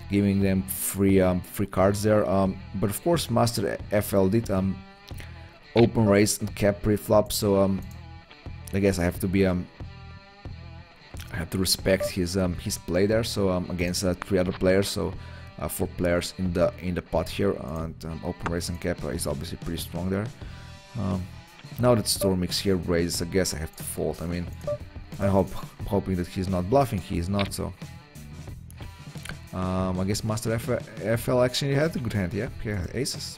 giving them free cards there. But of course, Master FL did open raise and cap pre-flop, so I guess I have to be I have to respect his play there. So against 3 other players, so 4 players in the pot here, and open raise and cap is obviously pretty strong there. Now that Stormix here raises, I guess I have to fold. I mean, hoping that he's not bluffing. He is not, so I guess Master FL actually had a good hand. Yeah, he had aces.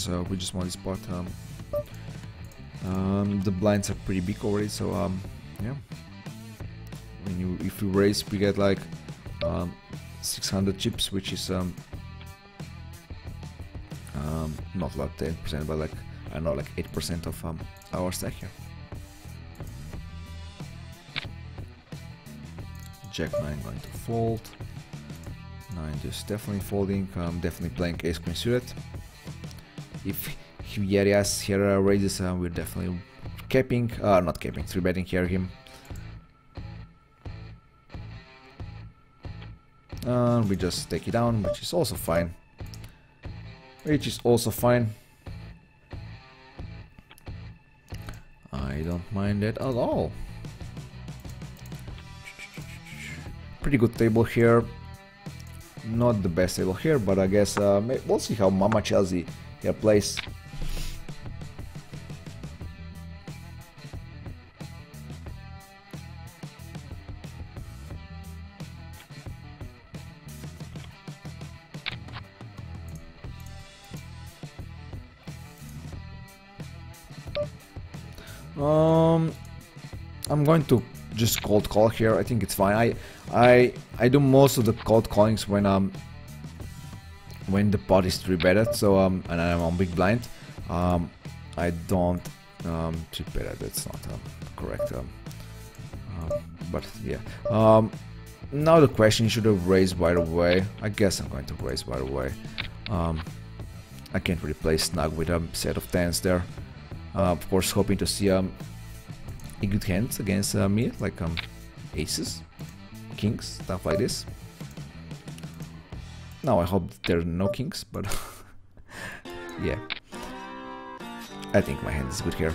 No, we just won this pot. The blinds are pretty big already, so yeah. If you raise, we get like 600 chips, which is not like 10%, but like I don't know, like 8% of our stack here. Jack 9 going to fold. 9 just definitely folding. Definitely playing ace queen suited. If Yerias here raises, we're definitely capping, not capping, 3-betting here him. We just take it down, which is also fine. I don't mind it at all. Pretty good table here. Not the best table here, but I guess we'll see how Mama Chelsea here plays. I'm going to just cold call here. I think it's fine. I do most of the cold callings when the pot is 3-betted, so and I'm on big blind. I don't 3-bet. That's not correct. But yeah. Now the question, should have raised right away. I guess I'm going to raise right away. I can't really play snug with a set of 10s there. Of course, hoping to see a good hand against me, like aces, kings, stuff like this. Now I hope there are no kings, but yeah, I think my hand is good here.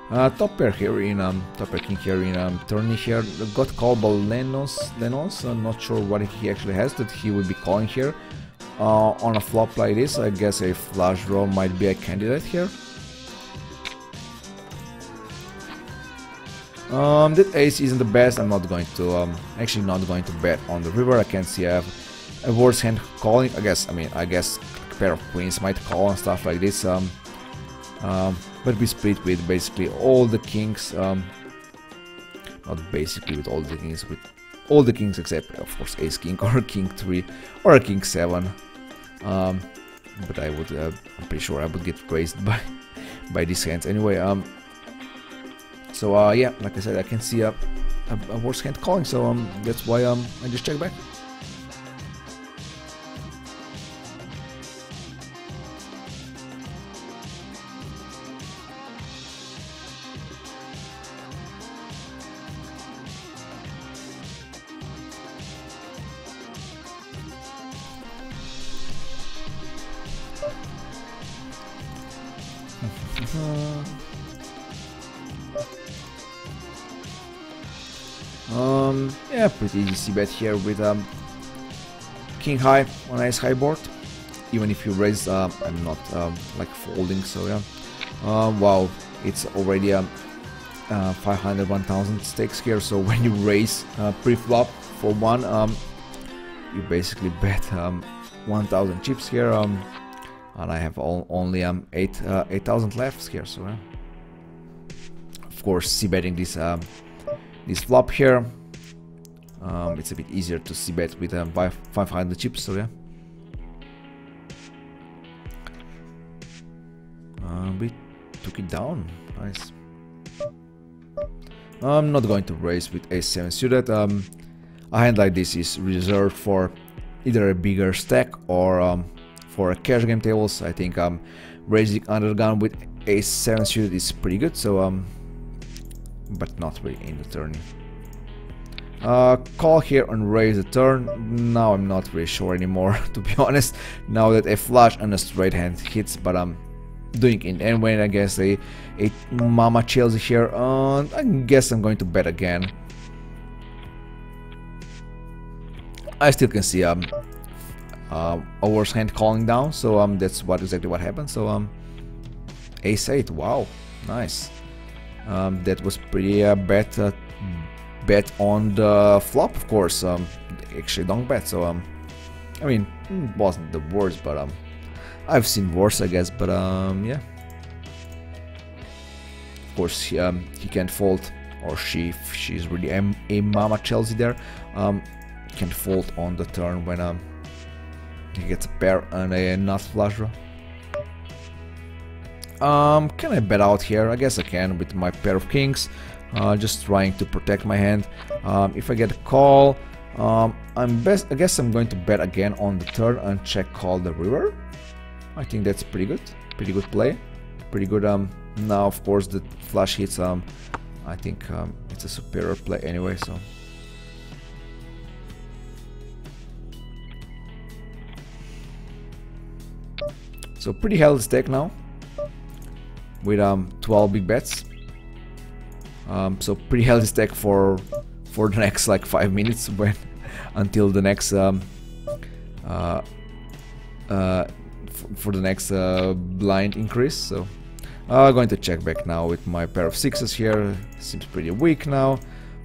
Top pair here in top pair king here in tourney here. Got called by Lenos. I'm not sure what he actually has that he will be calling here. On a flop like this, I guess a flush draw might be a candidate here. That ace isn't the best. I'm not going to actually not going to bet on the river. I can see I have a worse hand calling. I guess a pair of queens might call and stuff like this. But we split with basically all the kings. Not basically with all the kings, with all the kings except of course ace king or king 3 or a king 7. But I would I'm pretty sure I would get raised by these hands anyway. So yeah, like I said, I can see a worse hand calling, so that's why I just check back. Yeah, pretty easy c-bet here with king high on ace high board. Even if you raise, I'm not like folding, so yeah. Wow, it's already 500, 1000 stakes here, so when you raise pre-flop for one, you basically bet 1000 chips here, and I have only 8000 left here, so yeah. Of course, c-betting this flop here, it's a bit easier to c-bet with 500 chips, so yeah. We took it down, nice. I'm not going to raise with ace-7 suited. A hand like this is reserved for either a bigger stack or for a cash game tables. I think raising under the gun with ace-7 suited is pretty good. So but not really in the turn. Call here and raise the turn. Now I'm not really sure anymore, to be honest. Now that a flush and a straight hand hits, but I'm doing it anyway. I guess a mama Chelsea here. I guess I'm going to bet again. I still can see Over's hand calling down, so that's exactly what happened. So ace-8, wow, nice. That was pretty bad bet on the flop, of course. Actually don't bet, so I mean, it wasn't the worst, but I've seen worse, I guess. But yeah, of course he can't fold, or she's really a mama Chelsea there. Can't fold on the turn when he gets a pair and a nut flush draw. Can I bet out here? I guess I can with my pair of kings. Just trying to protect my hand. If I get a call, I guess I'm going to bet again on the turn and check call the river. I think that's pretty good play, pretty good. Now of course the flush hits. I think it's a superior play anyway. So pretty healthy stack now with 12 big bets. So pretty healthy stack for the next like 5 minutes until the next for the next blind increase. So I'm going to check back now with my pair of sixes here. Seems pretty weak now.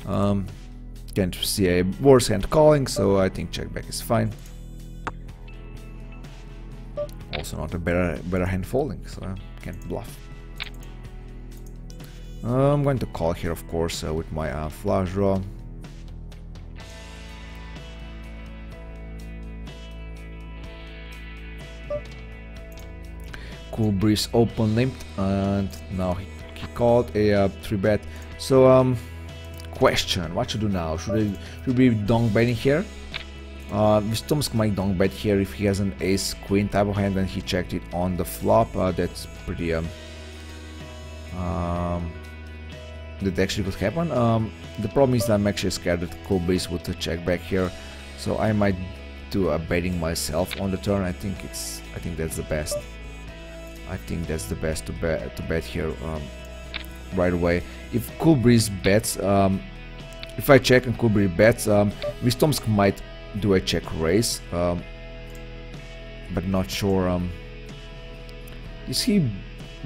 Can't see a worse hand calling, so I think check back is fine. Also not a better hand folding, so I can't bluff. I'm going to call here, of course, with my flush draw. Cool Breeze open limped, and now he called a 3-bet. So question, what should do now? Should we donk betting here? Wisdomsk might donk bet here if he has an ace queen type of hand and he checked it on the flop. That's pretty that actually could happen. The problem is that I'm actually scared that Cool Breeze would check back here, so I might do a betting myself on the turn. I think that's the best. I think that's the best to bet here right away. If Cool Breeze bets, if I check and Cool Breeze bets, Wisdomsk might do a check raise, but not sure. Is he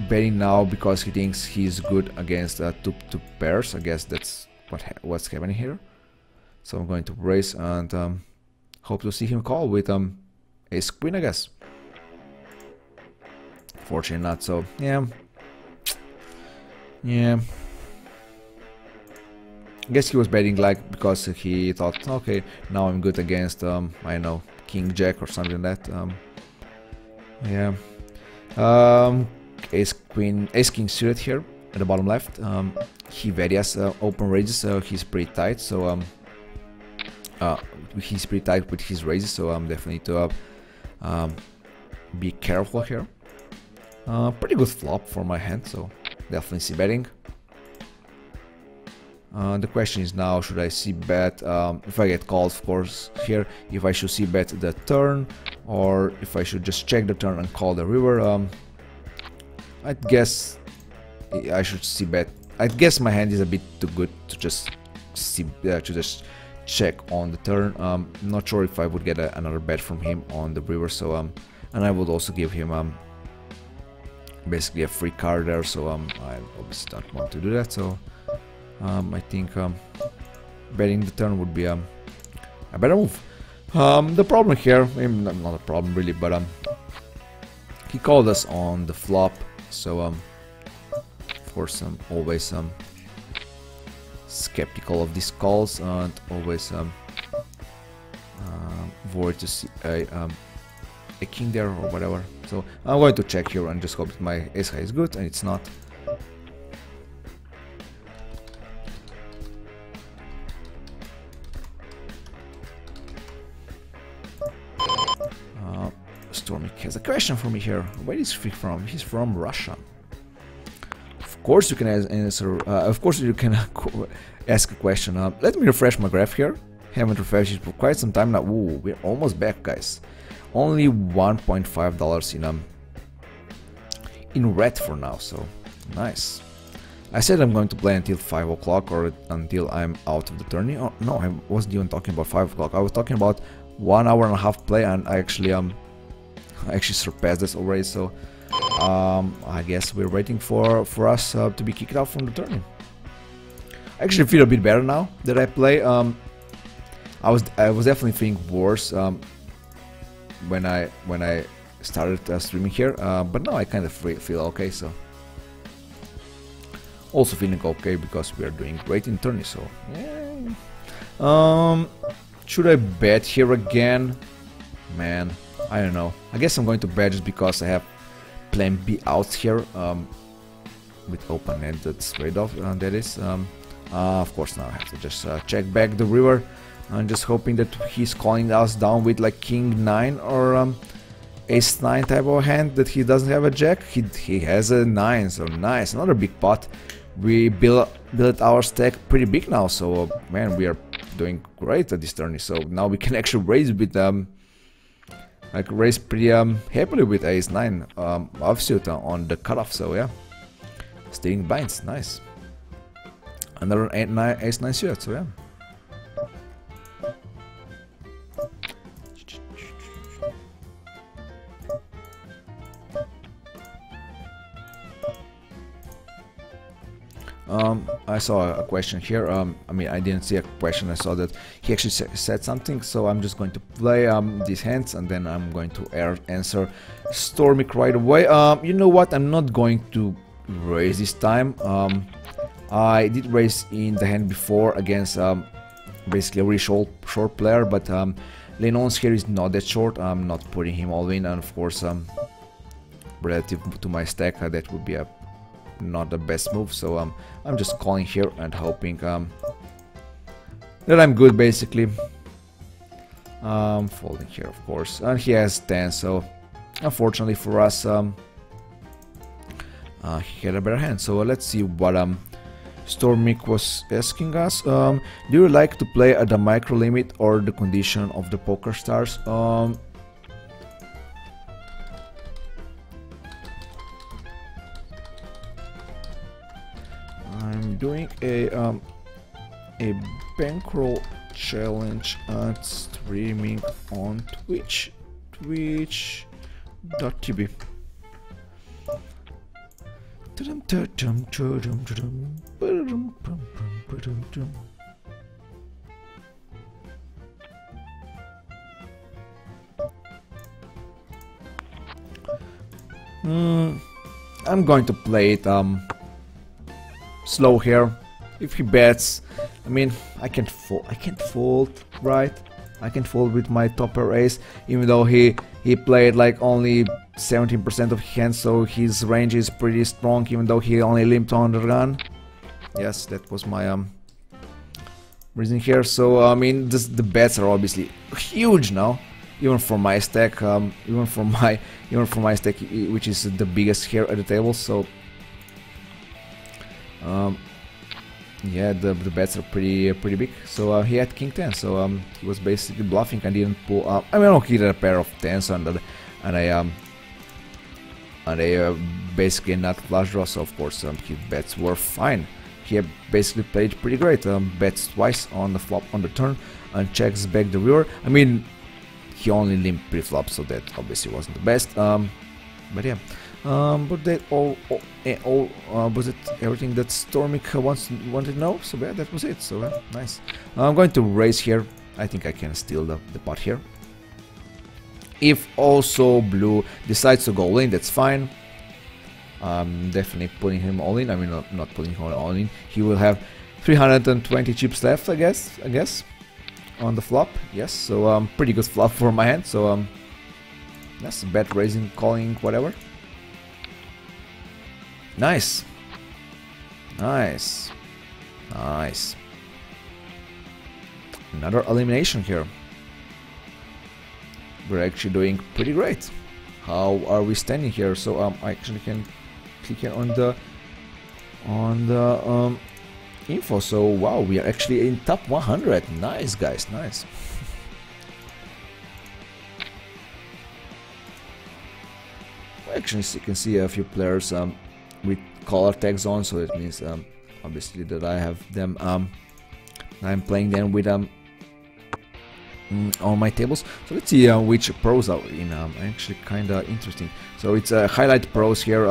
betting now because he thinks he's good against two pairs? I guess that's what's happening here. So I'm going to raise and hope to see him call with ace queen, I guess. Fortunately not. So yeah. I guess he was betting like because he thought, okay, now I'm good against I know, king jack or something like that. Yeah. Ace king suited here at the bottom left. He various open raises, so he's pretty tight. So he's pretty tight with his raises, so I'm definitely to be careful here. Pretty good flop for my hand, so definitely see betting. The question is now, should I see bet if I get called, of course, here, if I should see bet the turn or if I should just check the turn and call the river. I guess I should see bet. I guess my hand is a bit too good to just see to just check on the turn. Not sure if I would get another bet from him on the river. So and I would also give him basically a free card there. So I obviously don't want to do that. So I think betting the turn would be a better move. The problem here, not a problem really, but he called us on the flop, so of course I'm always skeptical of these calls and always worried to see a king there or whatever. So I'm going to check here and just hope that my ace high is good, and it's not. He has a question for me here. Where is he from? He's from Russia. Of course you can answer. Of course you can ask a question. Let me refresh my graph here. Haven't refreshed it for quite some time now. Ooh, we're almost back, guys. Only $1.5 in red for now. So nice. I said I'm going to play until 5 o'clock or until I'm out of the tourney. Oh, no, I wasn't even talking about 5 o'clock. I was talking about 1 hour and a half play, and I actually surpassed this already. So I guess we're waiting for us to be kicked out from the tourney. I actually feel a bit better now that I play. I was definitely feeling worse when I started streaming here, but now I kind of feel okay. So also feeling okay because we are doing great in tourney. So yeah. Should I bet here again? Man, I don't know. I guess I'm going to bet just because I have plan B out here with open-ended trade-off. That is. Of course, now I have to just check back the river. I'm just hoping that he's calling us down with like King 9 or Ace 9 type of hand, that he doesn't have a Jack. He has a 9, so nice. Another big pot. We built our stack pretty big now, so man, we are doing great at this tourney. So now we can actually raise with raise pretty happily with Ace 9 offsuit on the cutoff. So yeah, stealing binds, nice. Another Ace 9 suit, so yeah. I saw a question here. I mean, I didn't see a question. I saw that he actually said something. So I'm just going to play these hands, and then I'm going to answer Stormic right away. You know what? I'm not going to raise this time. I did raise in the hand before against basically a really short player, but Lenon's here is not that short. I'm not putting him all in, and of course, relative to my stack, that would be not the best move. So I'm just calling here and hoping that I'm good, basically. Folding here, of course, and he has 10, so unfortunately for us, he had a better hand. So let's see what Stormic was asking us. Do you like to play at the micro limit or the condition of the poker stars? I'm doing a bankroll challenge and streaming on twitch.tv. I'm going to play it slow here. If he bets, I mean, I can't fold, right? I can fold with my topper ace, even though he played like only 17% of hands, so his range is pretty strong, even though he only limped on the gun. Yes, that was my reason here. So I mean, the bets are obviously huge now, even for my stack, even for my stack, which is the biggest here at the table. So yeah, the bets are pretty big. So he had King 10, so he was basically bluffing and didn't pull up. I mean, he had a pair of 10s and a basically not flush draw. So of course his bets were fine. He basically played pretty great. Bets twice on the flop on the turn and checks back the river. I mean, he only limped pre-flop, so that obviously wasn't the best. But yeah. But that all was it everything that Stormic wanted to know? So yeah, that was it. So nice. I'm going to raise here. I think I can steal the pot here. If also blue decides to go all in, that's fine. Definitely putting him all in. I mean, not putting him all in. He will have 320 chips left, I guess, on the flop. Yes, so pretty good flop for my hand. So that's bet raising, calling, whatever. Nice. Nice. Nice. Another elimination here. We're actually doing pretty great. how are we standing here? So I actually can click here on the info. So wow, we are actually in top 100. Nice, guys, nice. Actually, you can see a few players with color tags on, so that means obviously that I have them. I'm playing them with on my tables. So let's see which pros are in. Actually, kind of interesting. So it's a highlight pros here.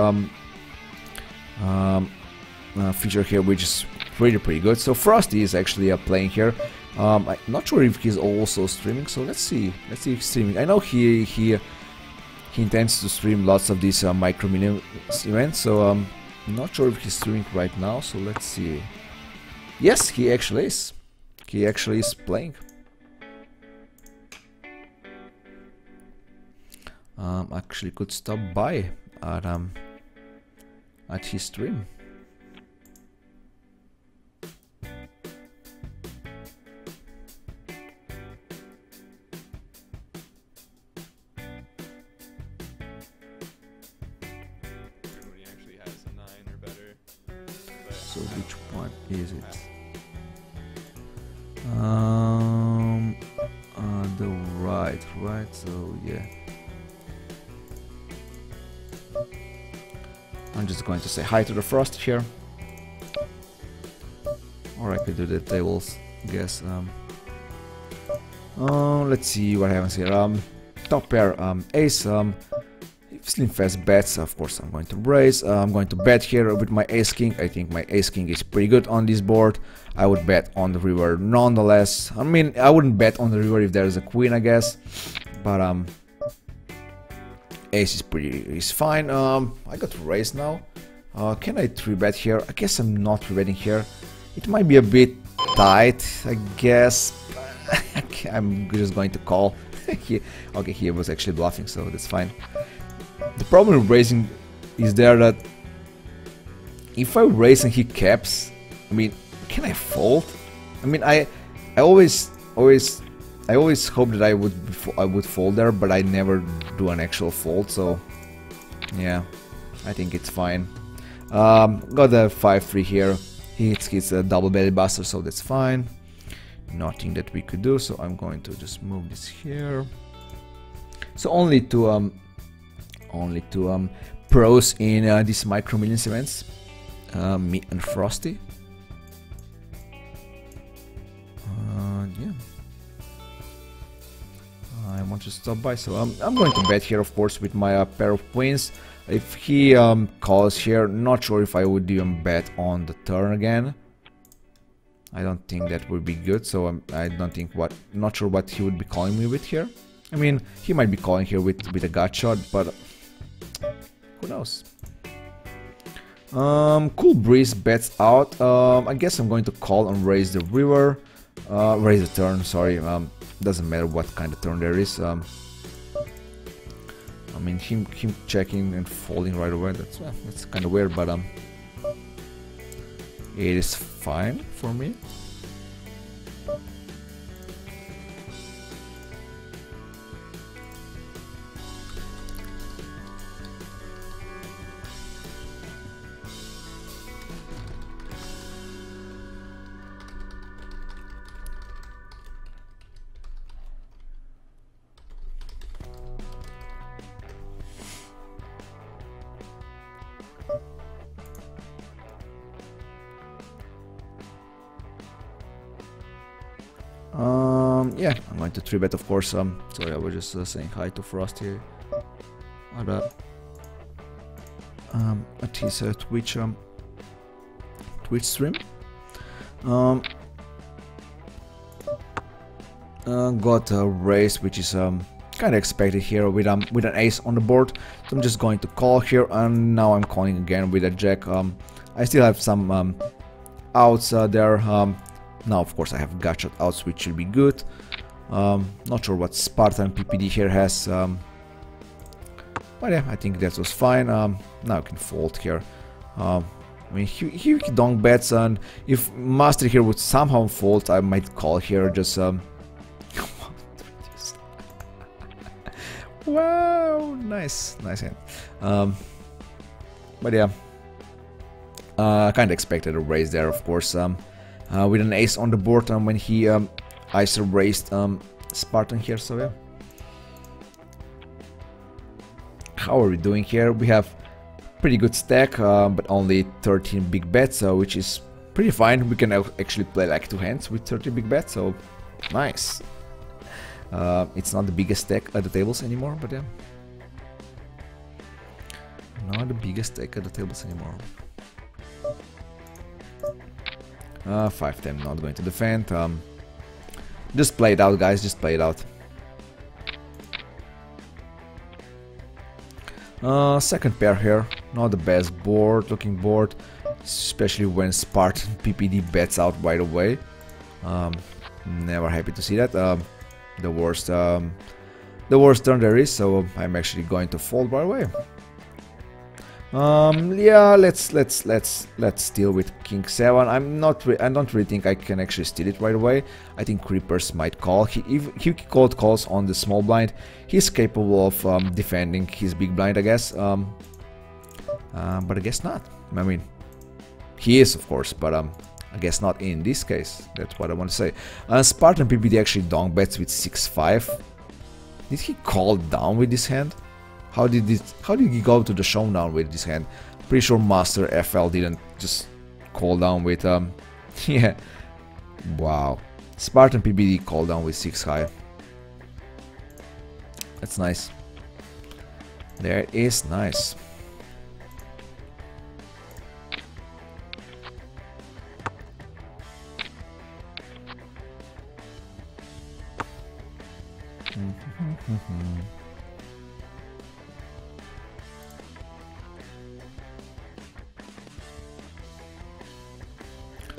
Feature here, which is pretty good. So Frosty is actually playing here. I'm not sure if he's also streaming. So let's see if he's streaming. I know he intends to stream lots of these micro mini events. So I'm not sure if he's streaming right now. So let's see. Yes, he actually is. He actually is playing. Actually could stop by at his stream. So which one is it? The right, so yeah. I'm just going to say hi to the Frost here. Or I could do the tables, I guess. Let's see what happens here. Top pair, ace, Slim Fast bets, of course I'm going to raise. I'm going to bet here with my ace king. I think my ace king is pretty good on this board. I would bet on the river nonetheless. I mean, I wouldn't bet on the river if there's a queen, I guess. But ace is fine. I got to raise now. Can I 3-bet here? I guess I'm not 3-betting here. It might be a bit tight, I guess. I'm just going to call. Okay, he was actually bluffing, so that's fine. The problem with raising is there that if I raise and he caps, I mean, can I fold? I mean, I always hope that I would fold there, but I never do an actual fold. So yeah, I think it's fine. Got the 5-3 here. He hits a double belly buster, so that's fine. Nothing that we could do. So I'm going to just move this here. So only two pros in these Micro Millions events, me and Frosty. Yeah, I want to stop by, so I'm going to bet here, of course, with my pair of queens. If he calls here, not sure if I would even bet on the turn again. I don't think that would be good, so I don't think not sure what he would be calling me with here. I mean, he might be calling here with a gut shot, but who knows? Cool Breeze bets out. I guess I'm going to call and raise the river. Raise the turn, sorry. Doesn't matter what kind of turn there is. I mean, him checking and folding right away. That's kind of weird, but it is fine for me. Yeah, I'm going to 3-bet, of course. Sorry, I was just saying hi to Frosty at his Twitch stream. Got a raise, which is kind of expected here with an ace on the board. So I'm just going to call here, and now I'm calling again with a jack. I still have some outs there. Now, of course, I have gutshot outs, which will be good. Not sure what Spartan PPD here has, but yeah, I think that was fine. Now I can fold here. I mean, he donk bets, and if Master here would somehow fold, I might call here. Just Wow, nice hand. But yeah, kind of expected a raise there, of course. With an ace on the board when he ISO raised Spartan here, so yeah. How are we doing here? We have pretty good stack, but only 13 big bets, which is pretty fine. We can actually play like 2 hands with 30 big bets, so nice. It's not the biggest stack at the tables anymore, but yeah. Not the biggest stack at the tables anymore. 5-10, not going to defend. Just play it out, guys, just play it out. Second pair here, not the best board, looking board, especially when Spartan PPD bets out right away. Never happy to see that. The worst turn there is, so I'm actually going to fold right away. Yeah, let's steal with King 7. I don't really think I can actually steal it right away. I think Creepers might call. If he called calls on the small blind, he's capable of defending his big blind, I guess. But I guess not. I mean, he is, of course, but I guess not in this case. That's what I want to say. Spartan PPD actually donk bets with 6-5. Did he call down with this hand? How did he go to the showdown with this hand? Pretty sure Master FL didn't just call down with yeah. Wow. Spartan PBD called down with 6 high. That's nice. There it is, nice.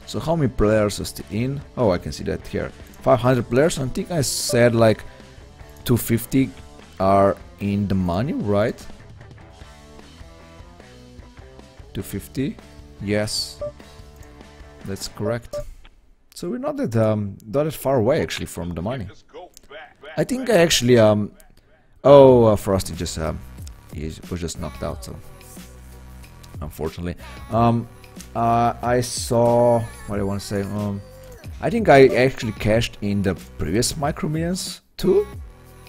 So how many players are still in? Oh, I can see that here. 500 players. I think I said like 250 are in the money, right? 250. Yes, that's correct. So we're not that far away actually from the money. I think I actually oh, Frosty just he was just knocked out, so unfortunately. I saw what I want to say. I think I actually cashed in the previous Micro Millions too,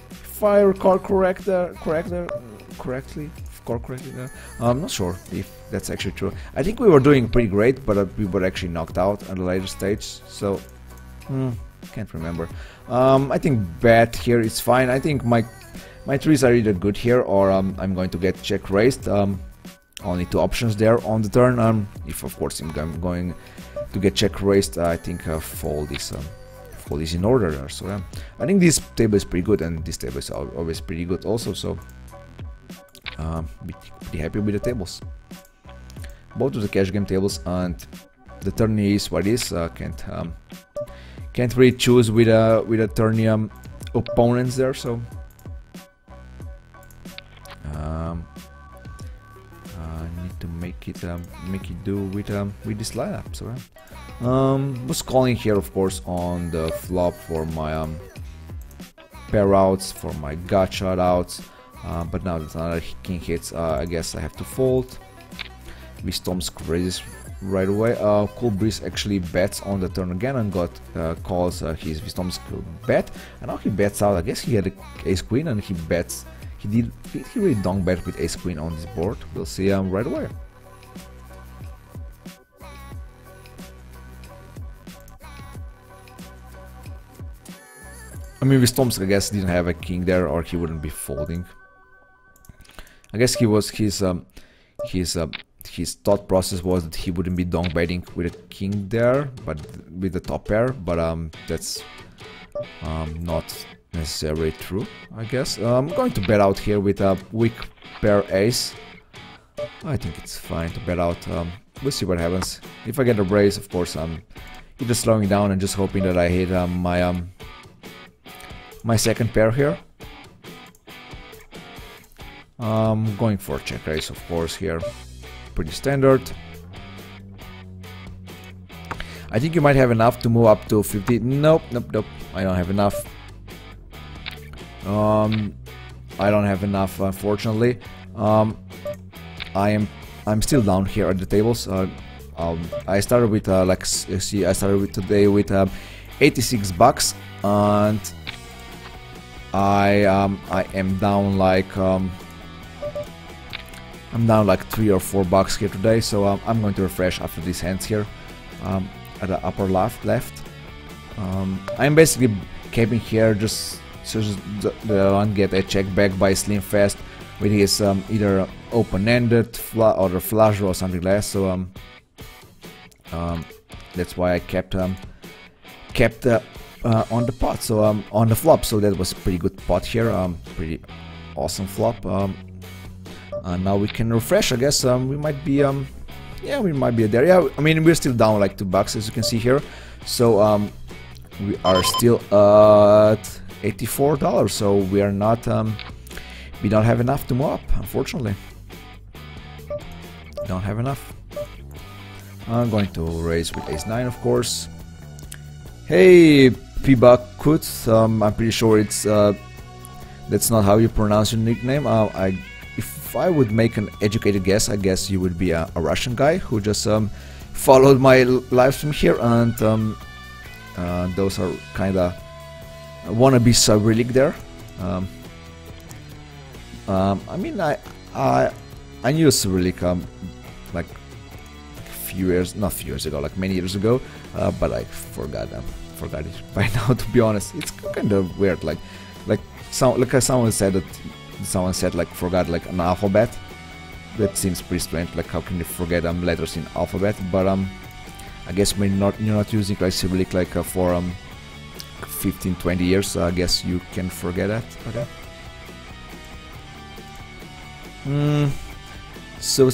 if I recall correctly. I'm not sure if that's actually true. I think we were doing pretty great, but we were actually knocked out at a later stage. So can't remember. I think bet here is fine. I think my trees are either good here or I'm going to get check raised. Only 2 options there on the turn. If of course I'm going to get check raised, I think fold is in order there. So I think this table is pretty good, and this table is always pretty good also. So pretty happy with the tables. Both of the cash game tables, and the tourney is what it is. Can't really choose with a tourney opponents there. So to make it do with this lineup. So was calling here of course on the flop for my pair outs, for my gotcha outs, but now that another king hits, I guess I have to fold. Wisdom's raises right away. Cool Breeze actually bets on the turn again and got calls his Wisdom's bet, and now he bets out. I guess he had ace queen and he bets. He really donk bet with ace queen on this board. We'll see right away. I mean, Wisdomsk, I guess, didn't have a king there, or he wouldn't be folding. I guess his thought process was that he wouldn't be donk betting with a king there, but with the top pair. But that's not necessarily true, I guess. I'm going to bet out here with a weak pair ace. I think it's fine to bet out. We'll see what happens. If I get a raise, of course, I'm either slowing down and just hoping that I hit my second pair here. Going for check raise, of course, here. Pretty standard. I think you might have enough to move up to 50. Nope. I don't have enough. I don't have enough, unfortunately. I'm still down here at the tables. I started with like see, I started with today with 86 bucks, and I am down like I'm down like 3 or 4 bucks here today. So I'm going to refresh after these hands here at the upper left. I'm basically camping here just so that I don't get a check back by Slim Fast with his either open-ended or the flush draw or something like that. So that's why I kept on the pot. So on the flop. So that was a pretty good pot here. Pretty awesome flop. And now we can refresh. I guess we might be yeah, we might be there. Yeah, I mean we're still down like 2 bucks as you can see here. So we are still at $84. So we are not we don't have enough to move up, unfortunately. Don't have enough. I'm going to raise with ace-9, of course. Hey, Pibakut. I'm pretty sure it's that's not how you pronounce your nickname. If I would make an educated guess, I guess you would be a Russian guy who just followed my live stream here, and those are kind of wannabe Cyrillic there. I mean, I knew Cyrillic like few years, not few years ago, like many years ago, but I forgot it by now. To be honest, it's kind of weird. Like someone said that like forgot like an alphabet. That seems pretty strange. Like how can you forget letters in alphabet? But I guess when you're not using like Cyrillic like for 15-20 years, so I guess you can forget that. Okay. So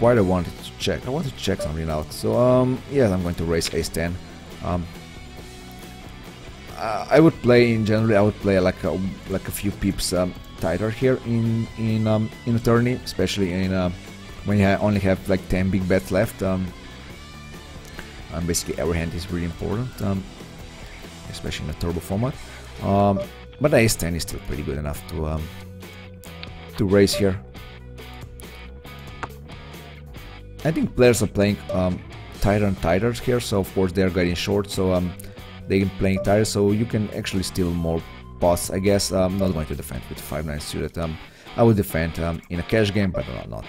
why I wanted to check? I want to check something out. So yeah, I'm going to raise ace-10. I would play in generally. I would play like a few pips tighter here in a tourney, especially in when you only have like 10 big bets left. Basically every hand is really important, especially in a turbo format. But ace-10 is still pretty good enough to raise here. I think players are playing tighter and tighter here, so of course they are getting short, so they're playing tighter, so you can actually steal more pots, I guess. I'm not going to defend with 5-9 suited. I would defend in a cash game, but not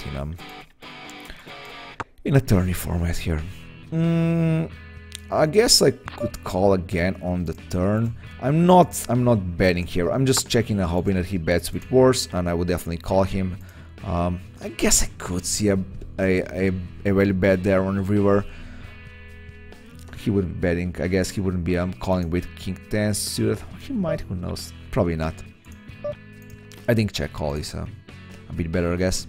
in a tourney format here. I guess I could call again on the turn. I'm not betting here. I'm just checking and hoping that he bets with worse, and I would definitely call him. I guess I could see a value bet there on the river. He would be betting. I guess he wouldn't be calling with king 10 suited. He might, who knows? Probably not. I think check call is a bit better, I guess.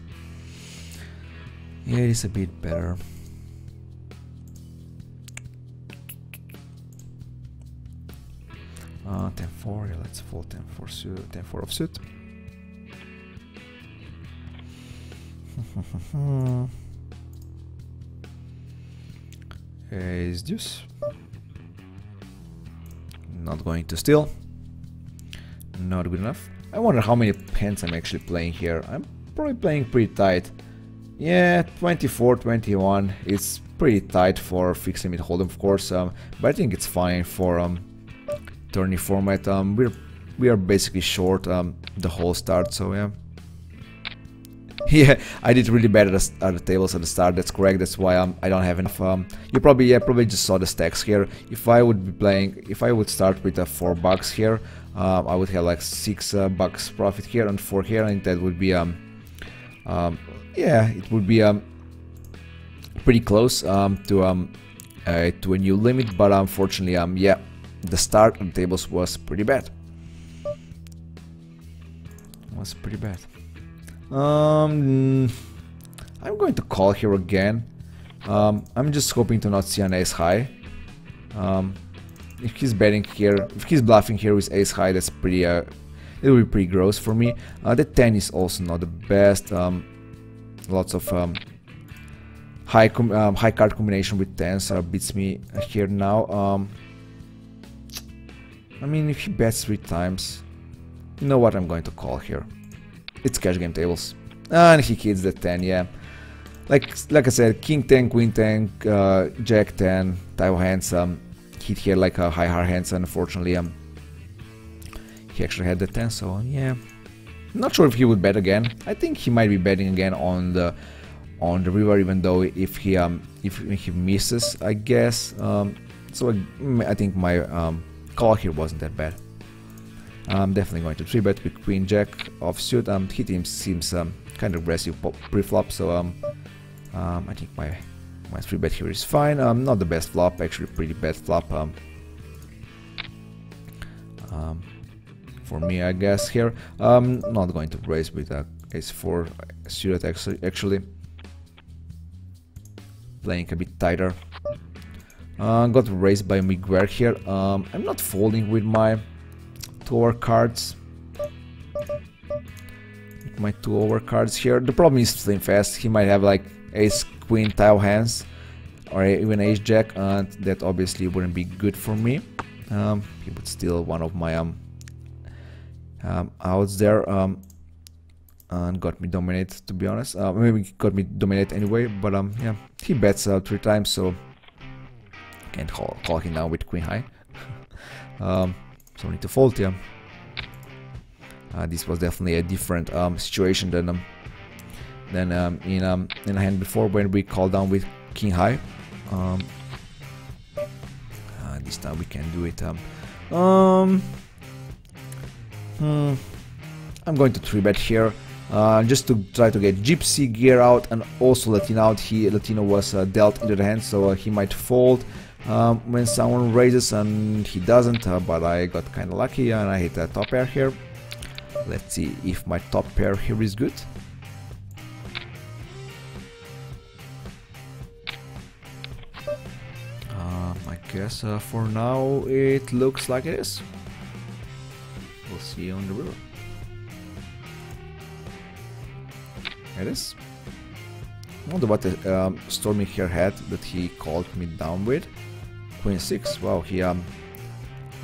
Yeah, it is a bit better. Uh, 10-4, yeah, let's fold 10-4 suit, 10-4 of suit. Ace deuce. Not going to steal. Not good enough. I wonder how many hands I'm actually playing here. I'm probably playing pretty tight. Yeah, 24, 21. It's pretty tight for fixed limit hold'em, of course. But I think it's fine for tourney format. We are basically short the whole start, so yeah. Yeah, I did really bad at the tables at the start. That's correct. That's why I don't have enough. You probably just saw the stacks here. If I would be playing, if I would start with $4 here, I would have like $6 profit here and 4 here, and that would be yeah, it would be pretty close to a new limit. But unfortunately, yeah, the start of the tables was pretty bad. I'm going to call here again. I'm just hoping to not see an ace high. If he's betting here, if he's bluffing here with ace high, that's pretty it will be pretty gross for me. The 10 is also not the best. Lots of high card combination with 10s beats me here now. I mean, if he bets 3 times, you know what, I'm going to call here. it's cash game tables. And he hits the 10, yeah. Like I said, King 10, Queen 10, Jack 10, Tile hands, hit here like a high hard hands, and unfortunately he actually had the 10, so yeah. Not sure if he would bet again. I think he might be betting again on the river, even though if he misses, I guess. So I think my call here wasn't that bad. I'm definitely going to 3-bet with Queen Jack offsuit. He seems kind of aggressive pre-flop, so I think my 3-bet here is fine. Not the best flop, actually pretty bad flop. For me, I guess here. Not going to raise with Ace-4 suited actually. Playing a bit tighter. Got raised by Miguel here. I'm not folding with my 2 overcards. With my 2 overcards here. The problem is playing fast. He might have like Ace Queen tile hands, or even Ace Jack, and that obviously wouldn't be good for me. He would steal one of my outs there, and got me dominated, to be honest. Maybe got me dominated anyway, but yeah, he bets 3 times, so can't call him now with Queen High. So need to fold, yeah. This was definitely a different situation than in a hand before when we called down with King High. This time we can do it. I'm going to 3-bet here, just to try to get Gypsy gear out and also Latino out. Latino was dealt into the hand, so he might fold when someone raises, and he doesn't. But I got kind of lucky and I hit a top pair here. Let's see if my top pair here is good. I guess for now it looks like it is. We'll see on the river. It is. I wonder what the Stormy here had that he called me down with. Queen 6. Wow,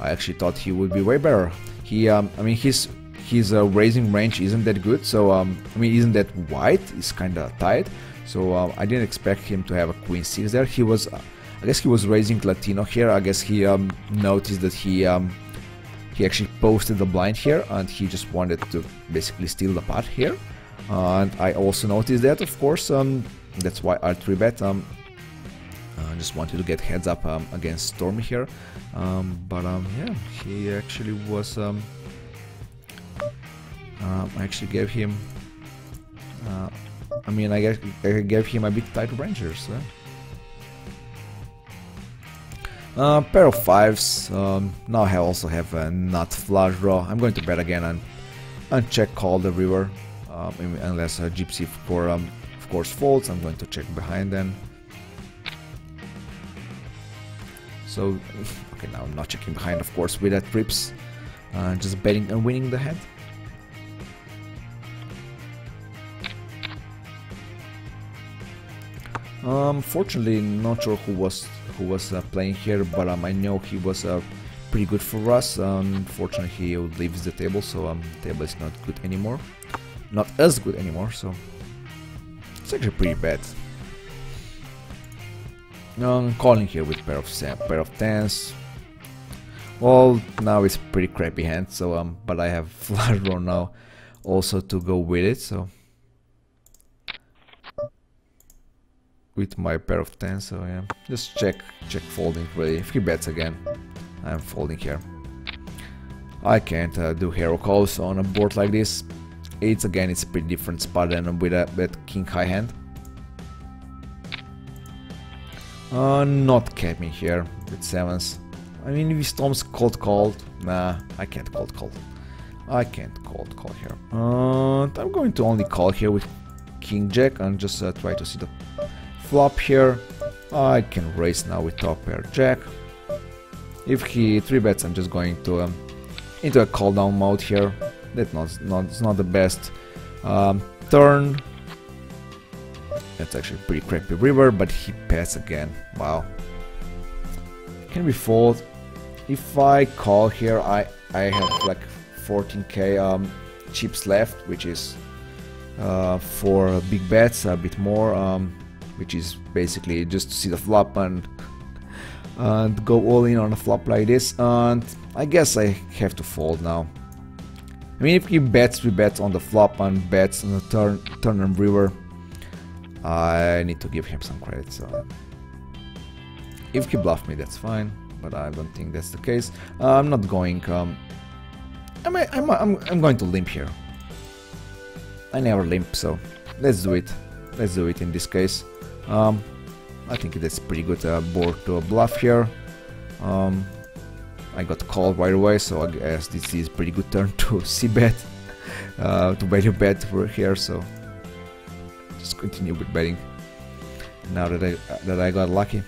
I actually thought he would be way better. I mean, his raising range isn't that good, so I mean, isn't that wide. It's kind of tight. So I didn't expect him to have a Queen 6 there. I guess he was raising Latino here. I guess he noticed that he actually posted the blind here, and he just wanted to basically steal the pot here. And I also noticed that, of course. That's why I 3-bet. I just wanted to get heads up against Stormy here. But yeah, he actually was. I actually gave him. I mean, I gave him a bit tight range here. So. Pair of 5s. Now I also have a nut flush draw. I'm going to bet again and check call the river. Unless Gypsy of course folds, I'm going to check behind then. So, okay, now I'm not checking behind, of course, with that trips. Just betting and winning the hand. Fortunately, not sure who was playing here, but I know he was pretty good for us. Unfortunately, he leaves the table, so the table is not good anymore. Not as good anymore, so it's actually pretty bad. I'm calling here with pair of 10s. Well, now it's pretty crappy hand, so but I have flush draw now also to go with it, so with my pair of 10s, so yeah, just check folding really. If he bets again, I'm folding here. I can't do hero calls on a board like this. It's a pretty different spot than with that King High hand. Not capping here with 7s. I mean, if Storm's cold called, nah, I can't cold call. I can't cold call here. I'm going to only call here with King Jack and just try to see the flop here. I can raise now with top pair Jack. If he 3-bets, I'm just going to into a call down mode here. That's not the best turn. That's actually pretty crappy river, but he pets again. Wow. Can we fold? If I call here, I have like 14k chips left, which is for big bets a bit more, which is basically just to see the flop and go all in on a flop like this. And I guess I have to fold now. I mean, if he bets, we bet on the flop and bets on the turn and river. I need to give him some credit. So if he bluffed me, that's fine, but I don't think that's the case. I'm not going. I'm going to limp here. I never limp, so let's do it. Let's do it in this case. I think that's pretty good board to bluff here. I got called right away, so I guess this is pretty good turn to c-bet, to value bet here. So just continue with betting. Now that I got lucky.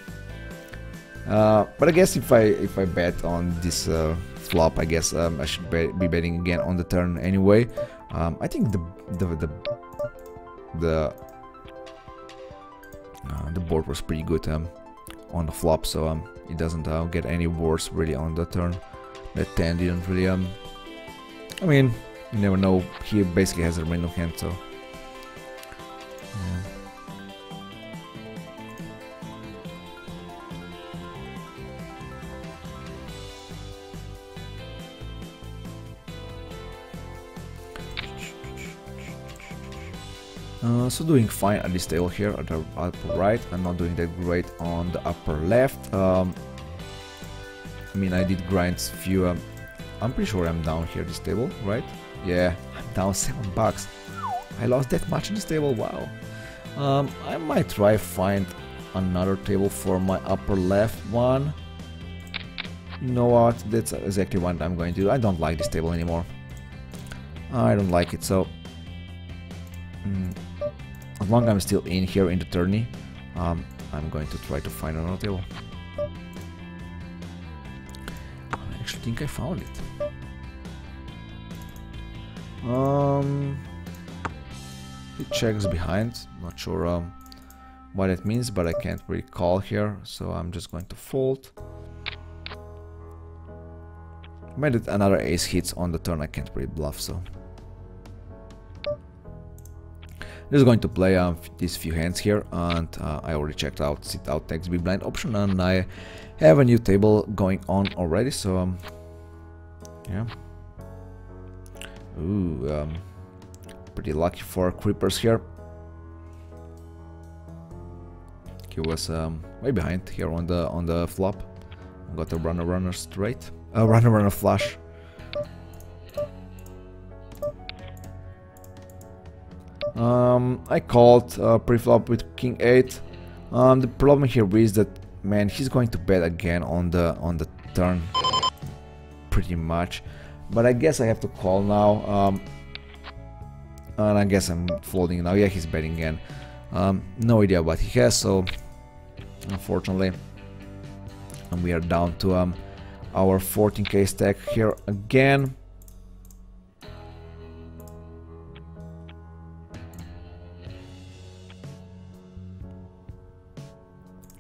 But I guess if I bet on this flop, I guess I should be betting again on the turn anyway. I think the board was pretty good on the flop, so it doesn't get any worse really on the turn. That 10 didn't really I mean, you never know. He basically has a random hand, so yeah. So doing fine at this table here at the upper right. I'm not doing that great on the upper left. I mean, I did grind few. I'm pretty sure I'm down here this table, right? Yeah, I'm down $7. I lost that much in this table. Wow. I might try find another table for my upper left one. You know what? That's exactly what I'm going to do. I don't like this table anymore. I don't like it, so. As long as I'm still in here in the tourney, I'm going to try to find another table. I actually think I found it. He checks behind. Not sure what it means, but I can't really call here, so I'm just going to fold. Made it another ace hits on the turn. I can't really bluff, so. Just going to play these few hands here, and I already checked out sit out next big blind option, and I have a new table going on already. So yeah. Ooh, pretty lucky for creepers here. He was way behind here on the flop. Got a runner straight, a runner flush. I called pre-flop with King 8. The problem here is that, man, he's going to bet again on the turn, pretty much. But I guess I have to call now, and I guess I'm folding now. Yeah, he's betting again. No idea what he has, so unfortunately, and we are down to our 14k stack here again.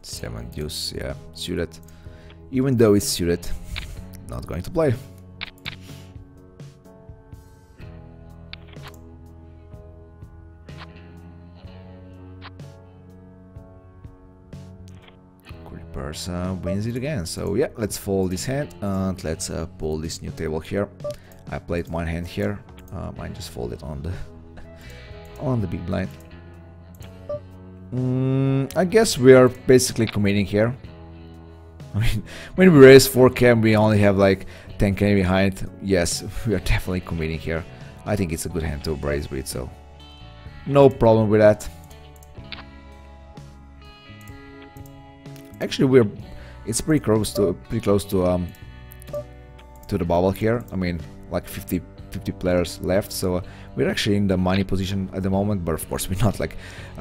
7 deuce, yeah, suited. Even though it's suited, not going to play. Creepers wins it again. So yeah, let's fold this hand and let's pull this new table here. I played one hand here. I just folded on the big blind. I guess we are basically committing here. I mean, when we raise 4k and we only have like 10k behind, yes, we are definitely committing here. I think it's a good hand to raise with, so no problem with that. Actually, it's pretty close to the bubble here. I mean, like 50 players left, so we're actually in the money position at the moment, but of course we're not like